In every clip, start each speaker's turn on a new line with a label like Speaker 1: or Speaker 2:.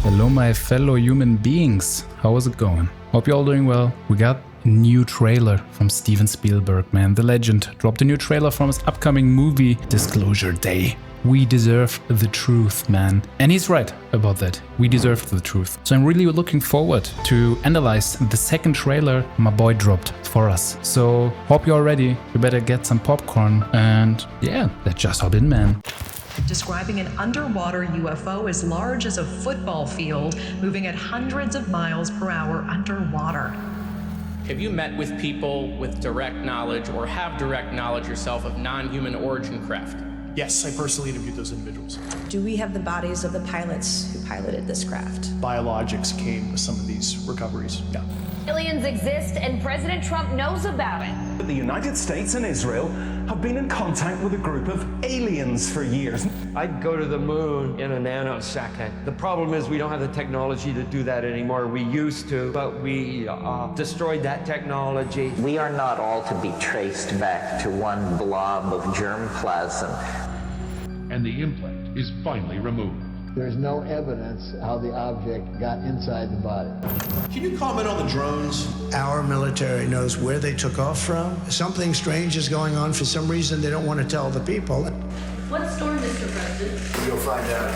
Speaker 1: Hello my fellow human beings, how is it going? Hope you're all doing well. We got a new trailer from Steven Spielberg, man. The legend dropped a new trailer from his upcoming movie, Disclosure Day. We deserve the truth, man. And he's right about that. We deserve the truth. So I'm really looking forward to analyze the second trailer my boy dropped for us. So hope you're ready. You better get some popcorn and yeah, let's just hop in, man.
Speaker 2: Describing an underwater UFO as large as a football field, moving at hundreds of miles per hour underwater.
Speaker 3: Have you met with people with direct knowledge or have direct knowledge yourself of non-human origin craft?
Speaker 4: Yes, I personally interviewed those individuals.
Speaker 5: Do we have the bodies of the pilots who piloted this craft?
Speaker 4: Biologics came with some of these recoveries, yeah.
Speaker 6: Aliens exist and President Trump knows about it.
Speaker 7: The United States and Israel have been in contact with a group of aliens for years.
Speaker 8: I'd go to the moon in a nanosecond. The problem is we don't have the technology to do that anymore. We used to, but we destroyed that technology.
Speaker 9: We are not all to be traced back to one blob of germplasm.
Speaker 10: And the implant is finally removed.
Speaker 11: There's no evidence how the object got inside the body.
Speaker 4: Can you comment on the drones?
Speaker 12: Our military knows where they took off from. Something strange is going on. For some reason, they don't want to tell the people.
Speaker 6: What storm, Mr. President?
Speaker 12: You'll find out.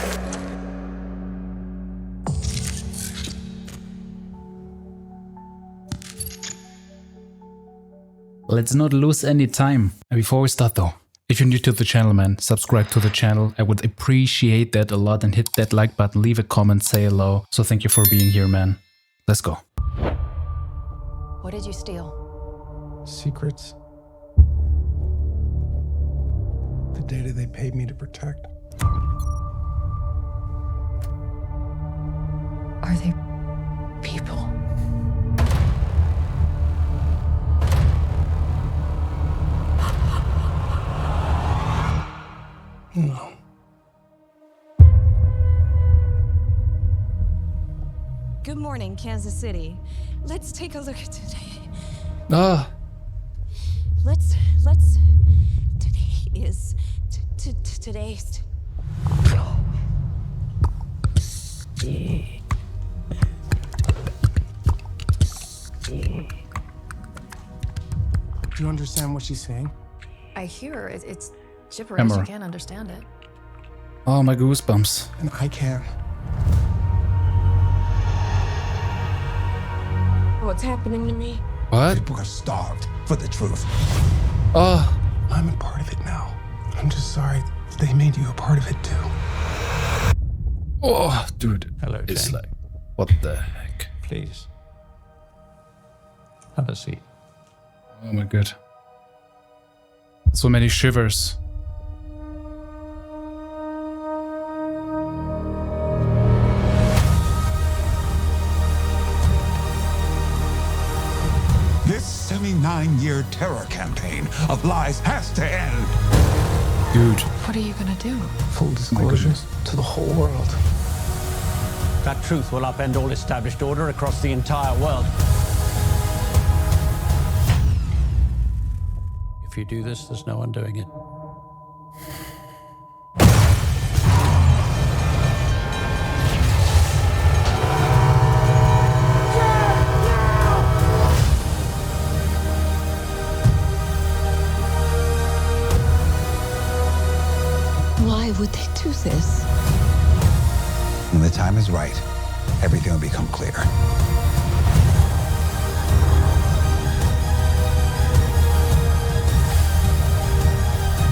Speaker 1: Let's not lose any time. And before we start though, if you're new to the channel, man, subscribe to the channel. I would appreciate that a lot and hit that like button, leave a comment, say hello. So thank you for being here, man. Let's go.
Speaker 5: What did you steal?
Speaker 13: Secrets. The data they paid me to protect.
Speaker 5: Are they people?
Speaker 13: No.
Speaker 14: Good morning, Kansas City. Let's take a look at today.
Speaker 1: Ah.
Speaker 14: Let's. Today is. Today's.
Speaker 13: Do you understand what she's saying?
Speaker 5: I hear it's gibberish. I can't understand it.
Speaker 1: Oh, my goosebumps.
Speaker 13: And I can.
Speaker 14: What's happening to me?
Speaker 1: What?
Speaker 13: People are starved for the truth.
Speaker 1: Oh.
Speaker 13: I'm a part of it now. I'm just sorry they made you a part of it too.
Speaker 1: Oh, dude.
Speaker 8: Hello,
Speaker 1: it's
Speaker 8: Jane.
Speaker 1: like, what the heck?
Speaker 8: Please. Have a seat.
Speaker 1: Oh my god. So many shivers.
Speaker 15: This 79-year terror campaign of lies has to end.
Speaker 1: Dude.
Speaker 5: What are you gonna do?
Speaker 13: Full disclosure to the whole world.
Speaker 8: That truth will upend all established order across the entire world. If you do this, there's no undoing it.
Speaker 14: Why would they do this?
Speaker 15: When the time is right, everything will become clear.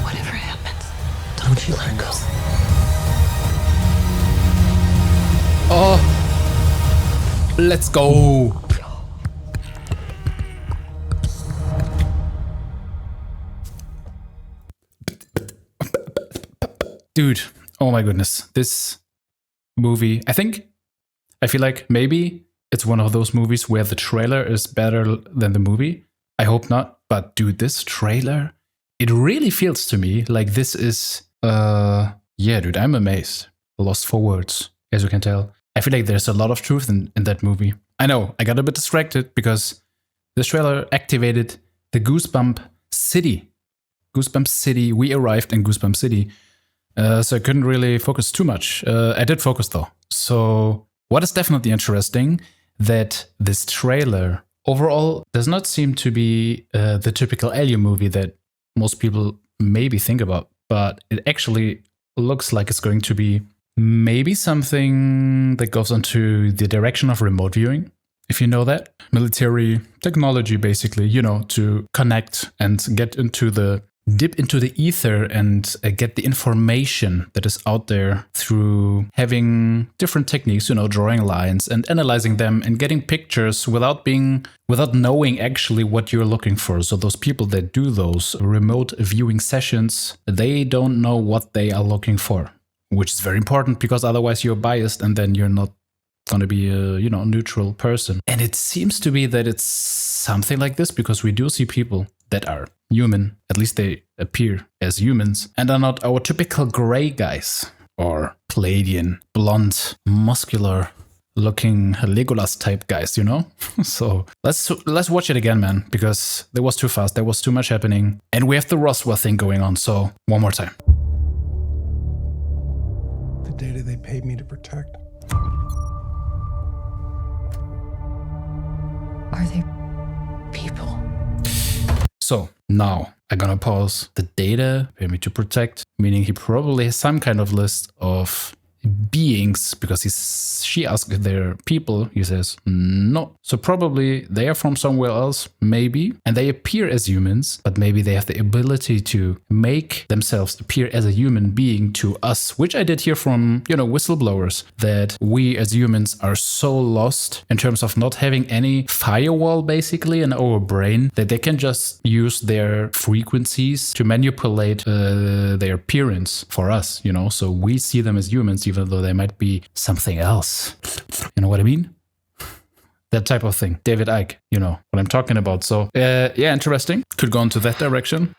Speaker 5: Whatever happens, don't you let go.
Speaker 1: Oh. Let's go. Dude, oh my goodness. This movie, I feel like maybe it's one of those movies where the trailer is better than the movie. I hope not. But dude, this trailer, it really feels to me like this is, yeah, dude, I'm amazed. Lost for words, as you can tell. I feel like there's a lot of truth in that movie. I know, I got a bit distracted because this trailer activated the Goosebump City. Goosebump City, we arrived in Goosebump City. So I couldn't really focus too much. I did focus though. So What is definitely interesting, that this trailer overall does not seem to be the typical alien movie that most people maybe think about, but it actually looks like it's going to be maybe something that goes into the direction of remote viewing, if you know that. Military technology, basically, you know, to connect and get into the dip into the ether and get the information that is out there through having different techniques, you know, drawing lines and analyzing them and getting pictures without knowing actually what you're looking for. So those people that do those remote viewing sessions, they don't know what they are looking for, which is very important, because otherwise you're biased and then you're not going to be a, you know, neutral person. And it seems to be that it's something like this, because we do see people that are human, at least they appear as humans, and are not our typical gray guys or Palladian, blonde, muscular looking Legolas type guys, you know? So let's watch it again, man, because there was too fast, there was too much happening, and we have the Roswell thing going on. So one more time.
Speaker 13: The data they paid me to protect.
Speaker 5: Are they people?
Speaker 1: So now I'm gonna pause. The data pay me to protect, meaning he probably has some kind of list of beings, because she asked if they're people. He says no. So probably they are from somewhere else, maybe, and they appear as humans, but maybe they have the ability to make themselves appear as a human being to us, which I did hear from, you know, whistleblowers, that we as humans are so lost in terms of not having any firewall basically in our brain, that they can just use their frequencies to manipulate their appearance for us, you know. So we see them as humans, even though they might be something else. You know what I mean? That type of thing. David Icke, you know what I'm talking about. So, yeah, interesting. Could go into that direction.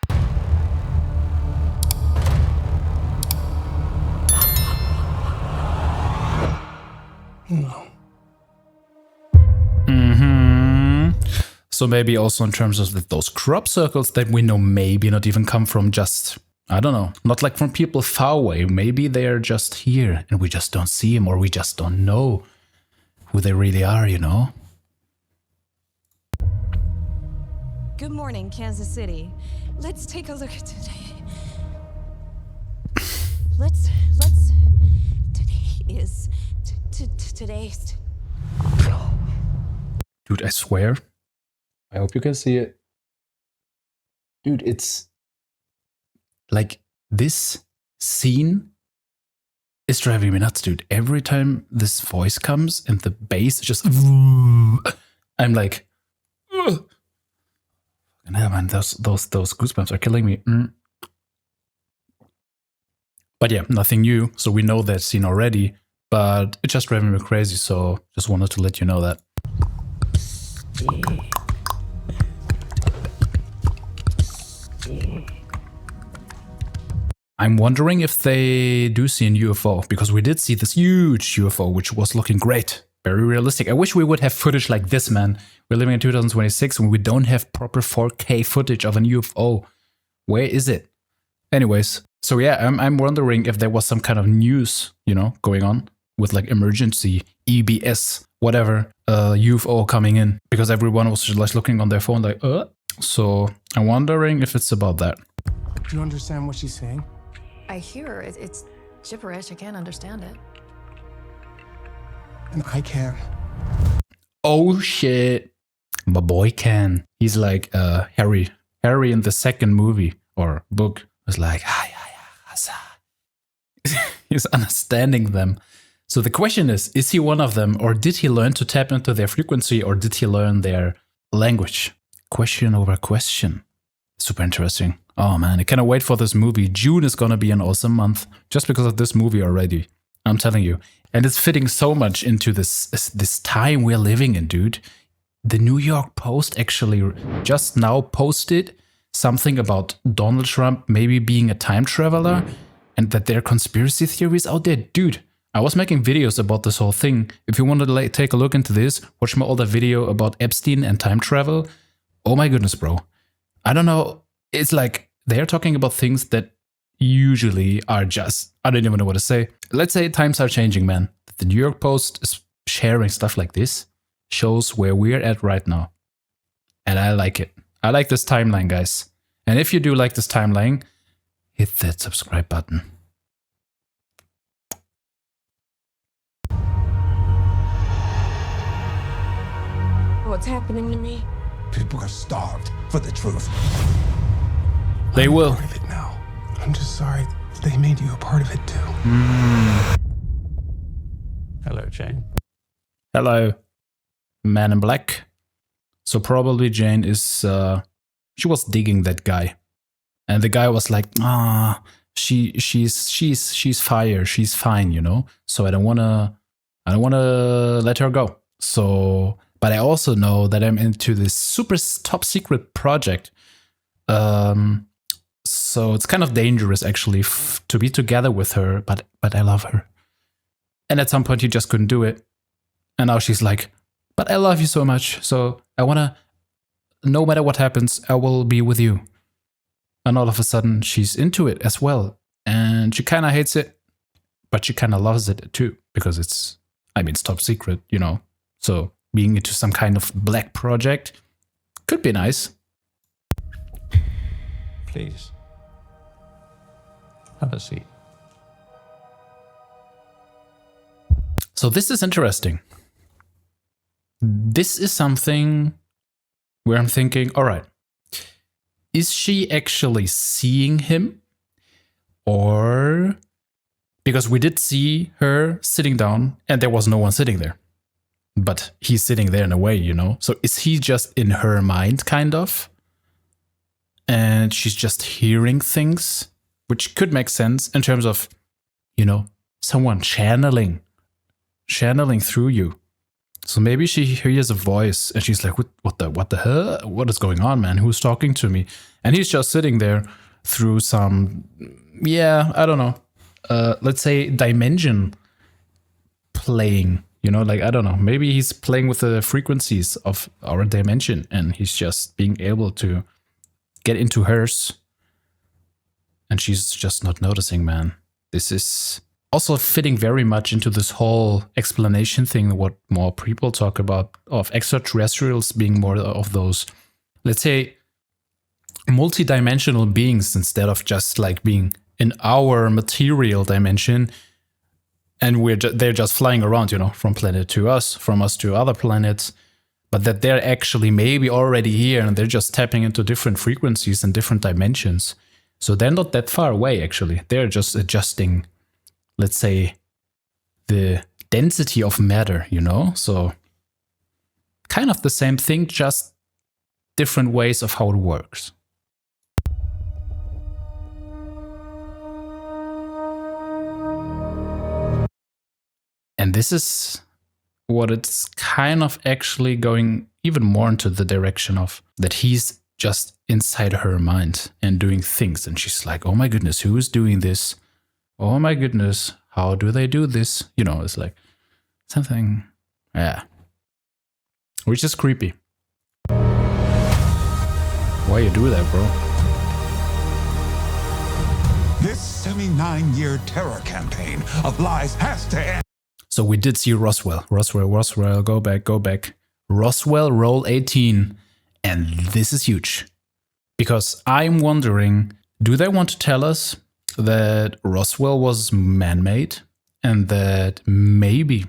Speaker 13: No.
Speaker 1: So maybe also in terms of those crop circles that we know maybe not even come from just, I don't know, not like from people far away. Maybe they're just here and we just don't see them, or we just don't know who they really are, you know?
Speaker 14: Good morning, Kansas City. Let's take a look at today. Let's. Today is. Today's.
Speaker 1: Dude, I swear. I hope you can see it. Dude, it's like this scene is driving me nuts, dude. Every time this voice comes and the bass just, I'm like, ugh. Yeah, man, those goosebumps are killing me. But yeah, nothing new. So we know that scene already, but it's just driving me crazy. So just wanted to let you know that. I'm wondering if they do see an UFO, because we did see this huge UFO, which was looking great. Very realistic. I wish we would have footage like this, man. We're living in 2026 and we don't have proper 4K footage of an UFO. Where is it? Anyways, so yeah, I'm wondering if there was some kind of news, you know, going on with like emergency, EBS, whatever, UFO coming in, because everyone was just like looking on their phone like, So I'm wondering if it's about that.
Speaker 13: Do you understand what she's saying?
Speaker 5: I hear it. It's gibberish. I can't understand it.
Speaker 13: And I can.
Speaker 1: Oh shit. My boy can. He's like Harry. Harry in the second movie or book was like, he's understanding them. So the question is he one of them, or did he learn to tap into their frequency, or did he learn their language? Question over question. Super interesting. Oh man, I cannot wait for this movie. June is gonna be an awesome month just because of this movie already. I'm telling you. And it's fitting so much into this time we're living in, dude. The New York Post actually just now posted something about Donald Trump maybe being a time traveler and that there are conspiracy theories out there. Dude, I was making videos about this whole thing. If you want to take a look into this, watch my older video about Epstein and time travel. Oh my goodness, bro. I don't know. It's like they're talking about things that usually are just, I don't even know what to say. Let's say times are changing, man. The New York Post is sharing stuff like this shows where we're at right now. And I like it. I like this timeline, guys. And if you do like this timeline, hit that subscribe button.
Speaker 5: What's happening to me?
Speaker 15: People are starved for the truth.
Speaker 1: They will.
Speaker 13: I'm part of it now. I'm just sorry they made you a part of it too.
Speaker 16: Hello, Jane.
Speaker 1: Hello, man in black. So probably Jane is, she was digging that guy. And the guy was like, she's fire, she's fine, you know? So I don't wanna let her go. So, but I also know that I'm into this super top secret project. So it's kind of dangerous actually to be together with her, but I love her. And at some point he just couldn't do it. And now she's like, but I love you so much. So I wanna, no matter what happens, I will be with you. And all of a sudden she's into it as well. And she kind of hates it, but she kind of loves it too, because it's top secret, you know. So being into some kind of black project could be nice.
Speaker 16: Please. Have a seat.
Speaker 1: So this is interesting. This is something where I'm thinking, all right, is she actually seeing him? Or, because we did see her sitting down and there was no one sitting there. But he's sitting there in a way, you know? So is he just in her mind, kind of? And she's just hearing things, which could make sense in terms of, you know, someone channeling through you. So maybe she hears a voice and she's like, what the hell? What is going on, man? Who's talking to me? And he's just sitting there through some, yeah, I don't know. Let's say dimension playing, you know, like, I don't know. Maybe he's playing with the frequencies of our dimension and he's just being able to get into hers. And she's just not noticing, man. This is also fitting very much into this whole explanation thing, what more people talk about, of extraterrestrials being more of those, let's say, multi-dimensional beings instead of just like being in our material dimension and they're just flying around, you know, from planet to us, from us to other planets, but that they're actually maybe already here and they're just tapping into different frequencies and different dimensions. So they're not that far away, actually. They're just adjusting, let's say, the density of matter, you know? So kind of the same thing, just different ways of how it works. And this is what it's kind of actually going even more into the direction of, that he's just inside her mind and doing things. And she's like, oh my goodness, who is doing this? Oh my goodness, how do they do this? You know, it's like something, yeah. Which is creepy. Why you do that, bro?
Speaker 15: This 79-year terror campaign of lies has to end.
Speaker 1: So we did see Roswell, go back. Roswell, roll 18. And this is huge. Because I'm wondering, do they want to tell us that Roswell was man-made? And that maybe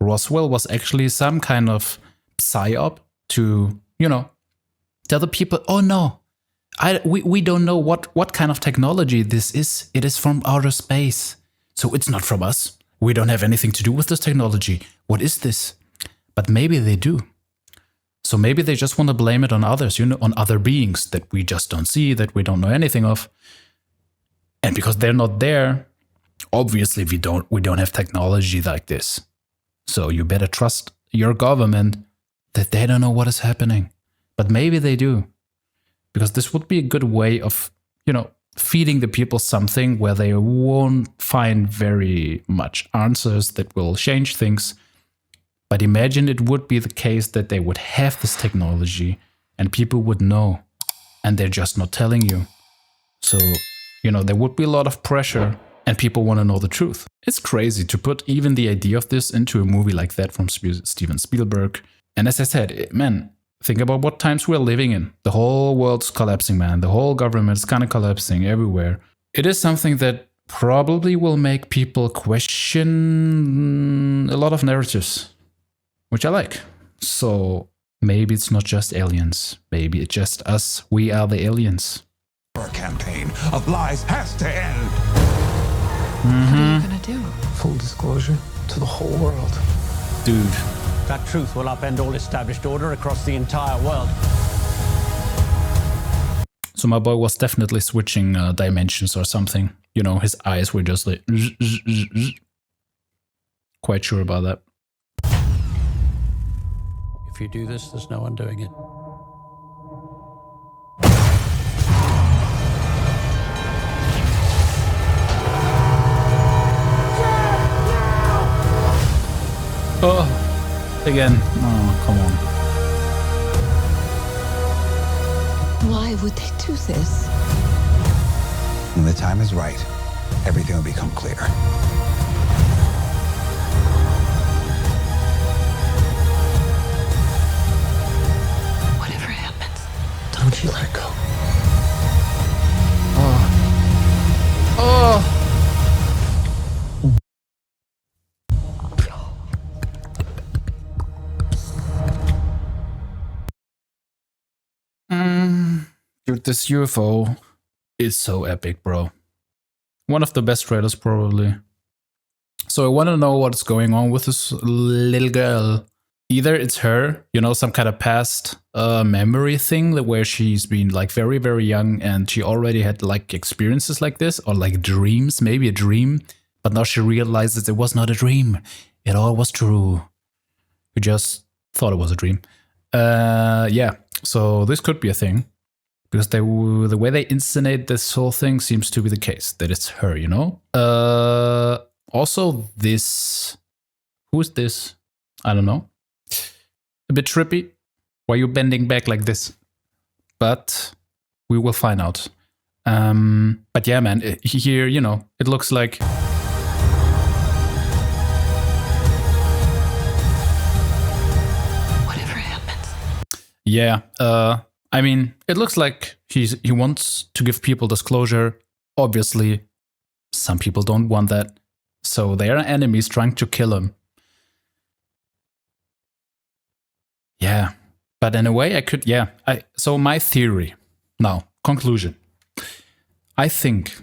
Speaker 1: Roswell was actually some kind of psyop to, you know, tell the people, oh no, we don't know what kind of technology this is. It is from outer space. So it's not from us. We don't have anything to do with this technology. What is this? But maybe they do. So maybe they just want to blame it on others, you know, on other beings that we just don't see, that we don't know anything of. And because they're not there, obviously we don't have technology like this. So you better trust your government that they don't know what is happening. But maybe they do. Because this would be a good way of, you know, feeding the people something where they won't find very much answers that will change things. But imagine it would be the case that they would have this technology and people would know and they're just not telling you. So, you know, there would be a lot of pressure and people want to know the truth. It's crazy to put even the idea of this into a movie like that from Steven Spielberg. And as I said, man, think about what times we're living in. The whole world's collapsing, man. The whole government is kind of collapsing everywhere. It is something that probably will make people question a lot of narratives, which I like. So maybe it's not just aliens. Maybe it's just us. We are the aliens.
Speaker 15: Our campaign of lies has to end.
Speaker 5: What are you gonna do?
Speaker 13: Full disclosure to the whole world.
Speaker 1: Dude.
Speaker 16: That truth will upend all established order across the entire world.
Speaker 1: So my boy was definitely switching dimensions or something. You know, his eyes were just like... Quite sure about that.
Speaker 16: If you do this, there's no undoing it.
Speaker 1: Oh, again. Oh, come on.
Speaker 5: Why would they do this?
Speaker 15: When the time is right, everything will become clear.
Speaker 5: Whatever happens, don't you let go.
Speaker 1: Oh. Dude, this UFO is so epic, bro. One of the best trailers, probably. So I want to know what's going on with this little girl. Either it's her, you know, some kind of past memory thing where she's been like very, very young and she already had like experiences like this, or like dreams, maybe a dream. But now she realizes it was not a dream. It all was true. We just thought it was a dream. Yeah, so this could be a thing. Because the way they inscenate this whole thing seems to be the case. That it's her, you know? Also, this... Who is this? I don't know. A bit trippy. Why are you bending back like this? But we will find out. But yeah, man, here, you know, it looks like...
Speaker 5: Whatever happens.
Speaker 1: Yeah, I mean, it looks like he wants to give people disclosure. Obviously, some people don't want that. So there are enemies trying to kill him. Yeah, but in a way I could, yeah. So my theory, now, conclusion. I think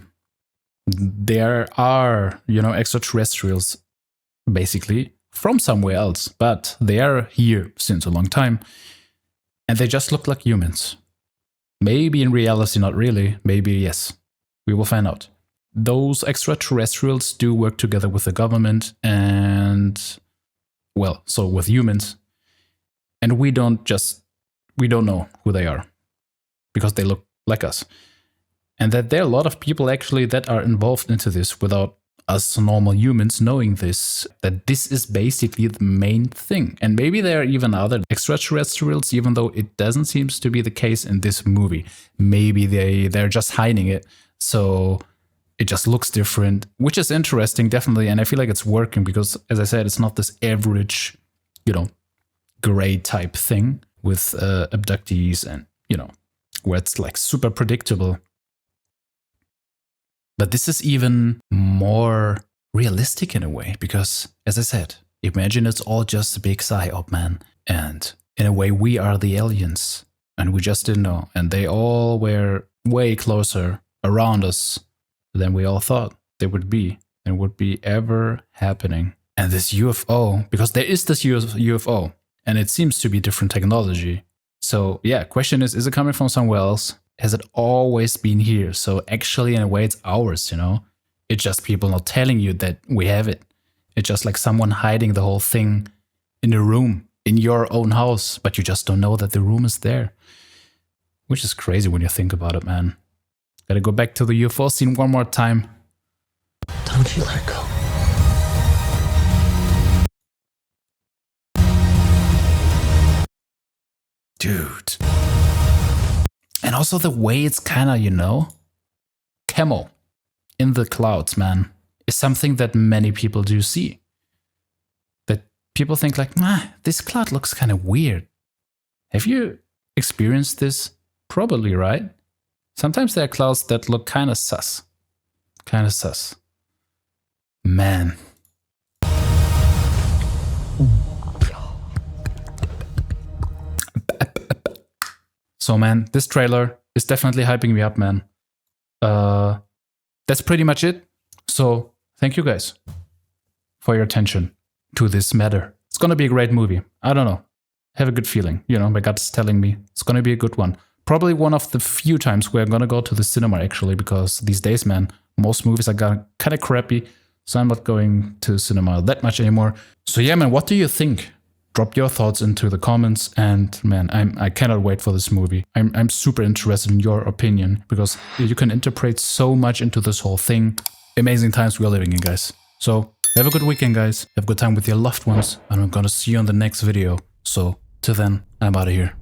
Speaker 1: there are, you know, extraterrestrials, basically, from somewhere else. But they are here since a long time. And they just look like humans. Maybe in reality, not really. Maybe yes. We will find out. Those extraterrestrials do work together with the government and, well, so with humans. And we don't know who they are. Because they look like us. And that there are a lot of people actually that are involved into this without us normal humans knowing this, that this is basically the main thing. And maybe there are even other extraterrestrials, even though it doesn't seem to be the case in this movie. Maybe they're just hiding it, so it just looks different, which is interesting, definitely. And I feel like it's working because, as I said, it's not this average, you know, gray type thing with abductees and, you know, where it's like super predictable. But this is even more realistic in a way, because, as I said, imagine it's all just a big psyop, man. And in a way, we are the aliens, and we just didn't know. And they all were way closer around us than we all thought they would be and would be ever happening. And this UFO, because there is this UFO, and it seems to be different technology. So yeah, question is it coming from somewhere else? Has it always been here? So actually, in a way, it's ours, you know? It's just people not telling you that we have it. It's just like someone hiding the whole thing in a room, in your own house, but you just don't know that the room is there. Which is crazy when you think about it, man. Gotta go back to the UFO scene one more time.
Speaker 5: Don't you let go.
Speaker 1: Dude. And also the way it's kind of, you know, camo in the clouds, man. is something that many people do see. That people think like, this cloud looks kind of weird. Have you experienced this? Probably, right? Sometimes there are clouds that look kind of sus. Kind of sus. Man. So man, this trailer is definitely hyping me up, man. That's pretty much it. So thank you guys for your attention to this matter. It's gonna be a great movie. I don't know. I have a good feeling. You know, my gut's telling me it's gonna be a good one. Probably one of the few times where I'm gonna go to the cinema actually, because these days, man, most movies are kind of crappy. So I'm not going to cinema that much anymore. So yeah, man, what do you think? Drop your thoughts into the comments, and man, I cannot wait for this movie. I'm super interested in your opinion, because you can interpret so much into this whole thing. Amazing times we are living in, guys. So have a good weekend, guys. Have a good time with your loved ones, and I'm gonna see you on the next video. So till then, I'm out of here.